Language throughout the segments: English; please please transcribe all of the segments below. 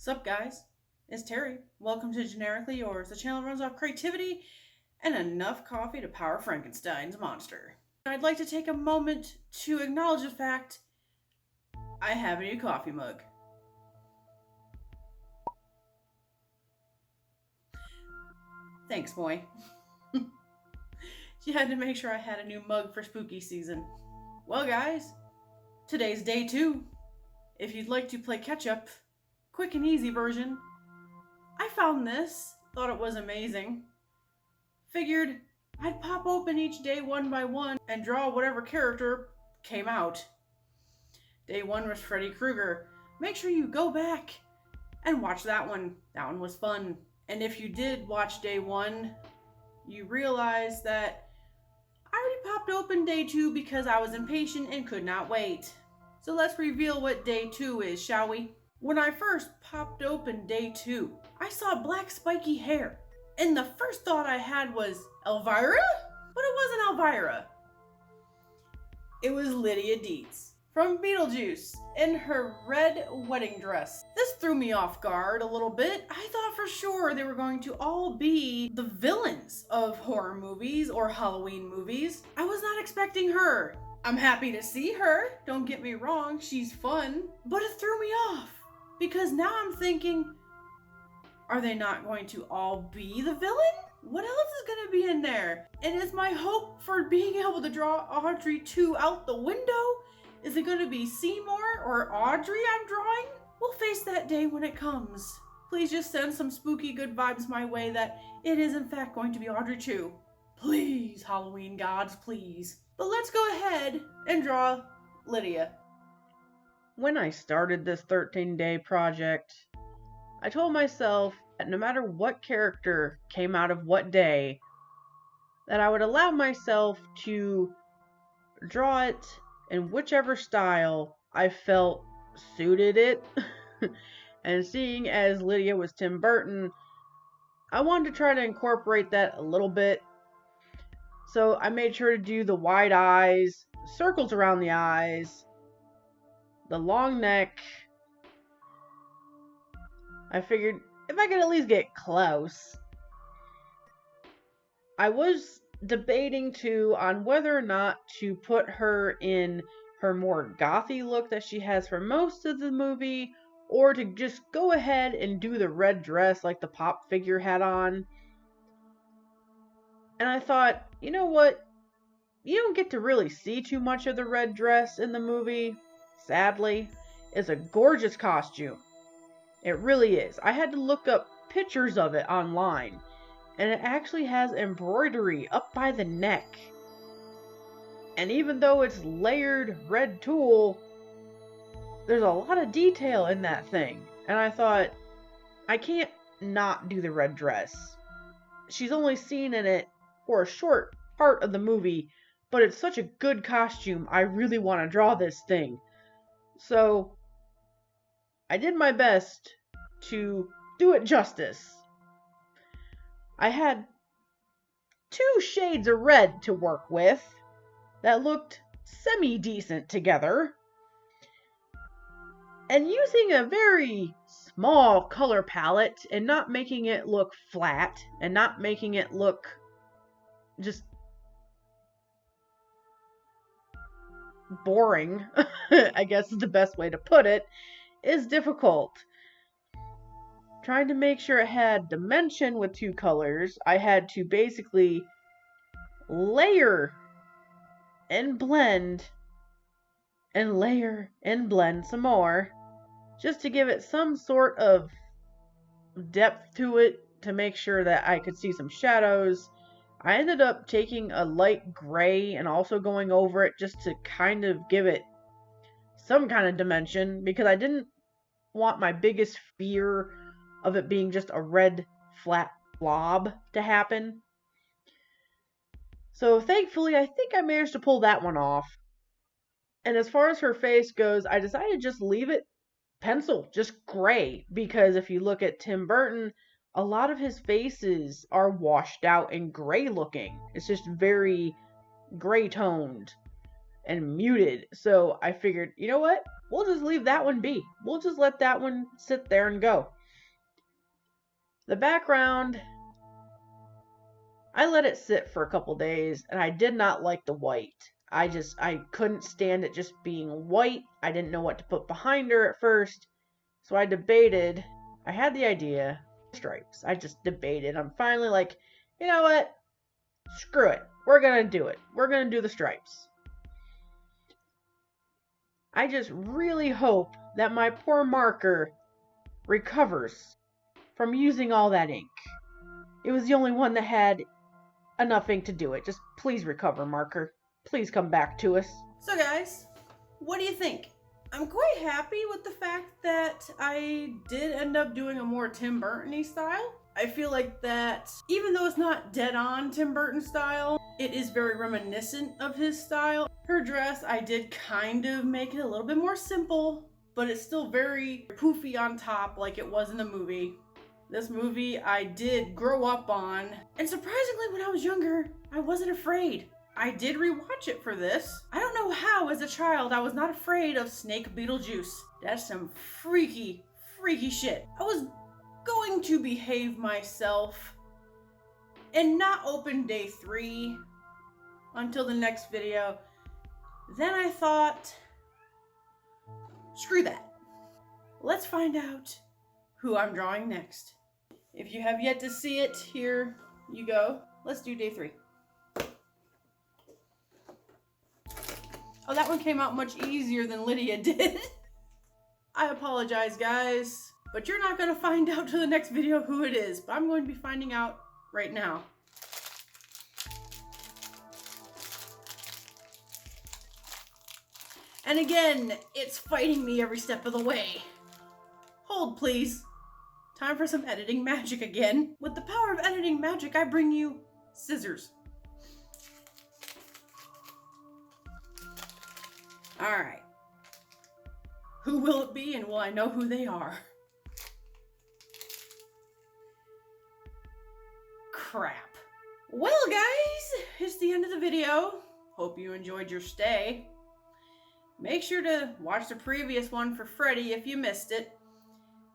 Sup guys, it's Terry. Welcome to Generically Yours. The channel runs off creativity and enough coffee to power Frankenstein's monster. I'd like to take a moment to acknowledge the fact I have a new coffee mug. Thanks, boy. She had to make sure I had a new mug for spooky season. Well guys, today's day 2. If you'd like to play catch up, quick and easy version, I found this, thought it was amazing. Figured I'd pop open each day one by one and draw whatever character came out. Day 1 was Freddy Krueger. Make sure you go back and watch that one. That one was fun. And if you did watch day 1, you realize that I already popped open day 2 because I was impatient and could not wait. So let's reveal what day 2 is, shall we? When I first popped open day 2, I saw black spiky hair. And the first thought I had was, Elvira? But it wasn't Elvira. It was Lydia Deetz from Beetlejuice in her red wedding dress. This threw me off guard a little bit. I thought for sure they were going to all be the villains of horror movies or Halloween movies. I was not expecting her. I'm happy to see her, don't get me wrong, she's fun, but it threw me off because now I'm thinking, are they not going to all be the villain? What else is going to be in there? And is my hope for being able to draw Audrey 2 out the window? Is it going to be Seymour or Audrey I'm drawing? We'll face that day when it comes. Please just send some spooky good vibes my way that it is in fact going to be Audrey 2. Please, Halloween gods, please. But let's go ahead and draw Lydia. When I started this 13-day project, I told myself that no matter what character came out of what day, that I would allow myself to draw it in whichever style I felt suited it. And seeing as Lydia was Tim Burton, I wanted to try to incorporate that a little bit. So I made sure to do the wide eyes, circles around the eyes, the long neck. I figured if I could at least get close. I was debating too on whether or not to put her in her more gothy look that she has for most of the movie, or to just go ahead and do the red dress like the pop figure had on. And I thought, you know what? You don't get to really see too much of the red dress in the movie, sadly. It's a gorgeous costume. It really is. I had to look up pictures of it online, and it actually has embroidery up by the neck. And even though it's layered red tulle, there's a lot of detail in that thing. And I thought, I can't not do the red dress. She's only seen in it for a short part of the movie, but it's such a good costume, I really want to draw this thing. So I did my best to do it justice. I had 2 shades of red to work with that looked semi-decent together. And using a very small color palette and not making it look flat and not making it look just boring, I guess is the best way to put it, is difficult. Trying to make sure it had dimension with 2 colors, I had to basically layer and blend and layer and blend some more just to give it some sort of depth to it, to make sure that I could see some shadows. I ended up taking a light gray and also going over it just to kind of give it some kind of dimension, because I didn't want my biggest fear of it being just a red flat blob to happen. So thankfully, I think I managed to pull that one off. And as far as her face goes, I decided to just leave it pencil, just gray, because if you look at Tim Burton, a lot of his faces are washed out and gray looking. It's just very gray toned. and muted. So I figured, you know what? We'll just leave that one be. We'll just let that one sit there and go. The background, I let it sit for a couple days, and I did not like the white. I couldn't stand it just being white. I didn't know what to put behind her at first. So I debated. I had the idea. Stripes. I just debated. I'm finally like, you know what? Screw it. We're gonna do it. We're gonna do the stripes. I just really hope that my poor marker recovers from using all that ink. It was the only one that had enough ink to do it. Just please recover, marker. Please come back to us. So guys, what do you think? I'm quite happy with the fact that I did end up doing a more Tim Burton-y style. I feel like that, even though it's not dead on Tim Burton style, it is very reminiscent of his style. Her dress, I did kind of make it a little bit more simple, but it's still very poofy on top like it was in the movie. This movie I did grow up on, and surprisingly when I was younger, I wasn't afraid. I did rewatch it for this. I don't know how as a child I was not afraid of Snake Beetlejuice. That's some freaky, freaky shit. I was going to behave myself and not open day 3 until the next video. Then I thought, screw that. Let's find out who I'm drawing next. If you have yet to see it, here you go. Let's do day 3. Oh, that one came out much easier than Lydia did. I apologize, guys, but you're not gonna find out till the next video who it is, but I'm going to be finding out right now. And again, it's fighting me every step of the way. Hold, please. Time for some editing magic again. With the power of editing magic, I bring you scissors. Alright. Who will it be, and will I know who they are? Crap. Well, guys, it's the end of the video. Hope you enjoyed your stay. Make sure to watch the previous one for Freddy if you missed it.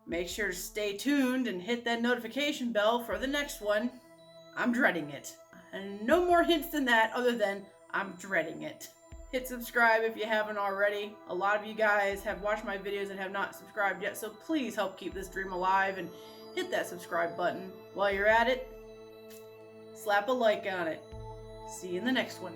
Make sure to stay tuned and hit that notification bell for the next one. I'm dreading it. And no more hints than that other than I'm dreading it. Hit subscribe if you haven't already. A lot of you guys have watched my videos and have not subscribed yet, so please help keep this dream alive and hit that subscribe button. While you're at it, slap a like on it. See you in the next one.